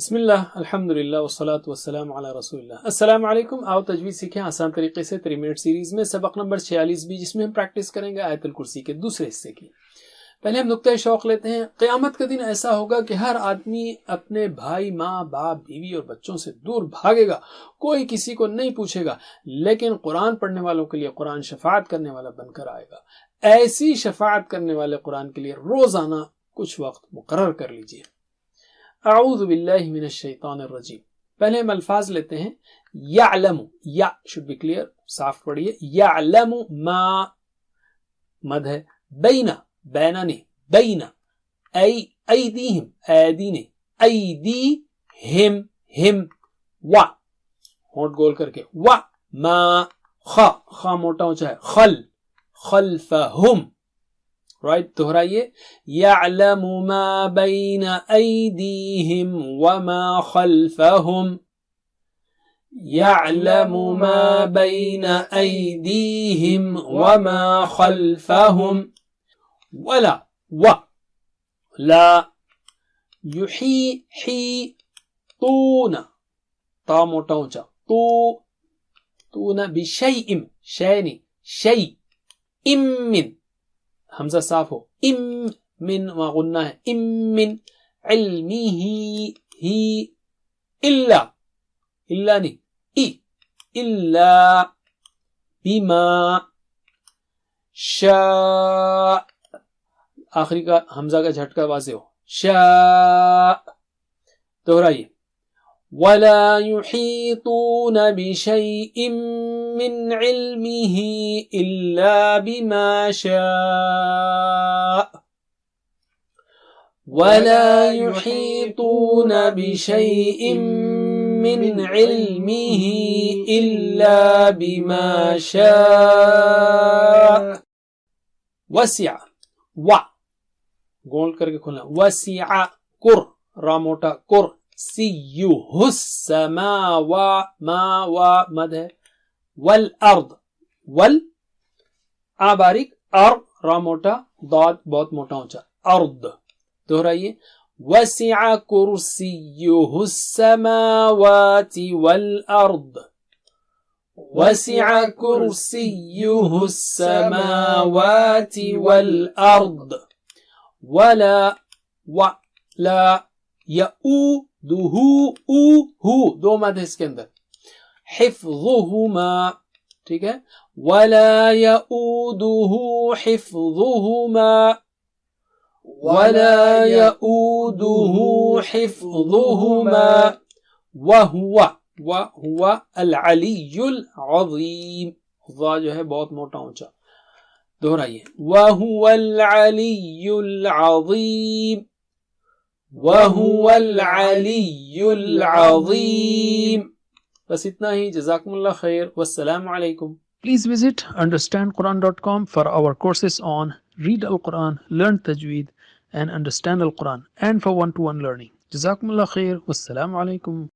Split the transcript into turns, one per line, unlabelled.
بسم اللہ الحمدللہ والصلاة والسلام علی رسول اللہ۔ السلام علیکم، آؤ تجوید سیکھیں آسان طریقے سے 3 منٹ سیریز میں سبق نمبر 46 بھی، جس میں ہم پریکٹس کریں گے آیت الکرسی کے دوسرے حصے کی۔ پہلے ہم نقطۂ شوق لیتے ہیں۔ قیامت کا دن ایسا ہوگا کہ ہر آدمی اپنے بھائی، ماں، باپ، بیوی اور بچوں سے دور بھاگے گا، کوئی کسی کو نہیں پوچھے گا، لیکن قرآن پڑھنے والوں کے لیے قرآن شفاعت کرنے والا بن کر آئے گا۔ ایسی شفاعت کرنے والے قرآن کے لیے روزانہ کچھ وقت مقرر کر لیجئے۔ اعوذ باللہ من الشیطان الرجیم۔ پہلے ہم الفاظ لیتے ہیں۔ یعلم، یا should be clear، صاف پڑھیے۔ یعلم ما، مد ہے۔ بین، بینا نے، بین، ایدیہم، ایدی نے، ایدیہم، ہم، و، ہونٹ گول کر کے، و، ما، خا موٹا اونچا ہے، خلفہم، رائٹ، دہرائیے۔ یعلم ما بین ایدیہم وما خلفہم، یعلم ما بین ایدیہم وما خلفہم، ولا، و، لا، یحیطون، تا موٹا اونچا، تون، بشیء، شیء، شیء، من، حمزہ صاف ہو، من غنہ ہے، من علمہ، ہی، الا نہیں، الا بما شاء، آخری کا حمزہ کا جھٹکا واضح ہو، شاء، دہرائیے۔ ولا يحيطون بشيء من علمه إلا بما شاء، ولا يحيطون بشيء من علمه إلا بما شاء، وسع، و، گول کر کے کھولنا، وسع، کر، را موٹا، کر، سیہ السماوات، ما، و، مد ہے، والارض، وال، آ باریک، ار، را موٹا، ضاد بہت موٹا اونچا، ارض، دہرائیے۔ وسع کرسیہ السماوات والارض، وسع کرسیہ السماوات والارض، ولا، و، لا، یؤودہ، دو مد ہے اس کے اندر، حفظہما، ٹھیک ہے، ولا یؤودہ حفظہما، ولا یؤودہ حفظہما، وہو العلی العظیم، ضا جو ہے بہت موٹا اونچا، دہرائیے، وہو العلی العظیم، وَهُوَ الْعَلِيُّ الْعَظِيمُ۔ بس اتنا ہی، جزاکم اللہ خیر، والسلام علیکم۔ Please visit understandquran.com for our courses on Read Al-Quran, Learn Tajweed and Understand Al-Quran, and for one-to-one learning. جزاکم اللہ خیر، والسلام علیکم۔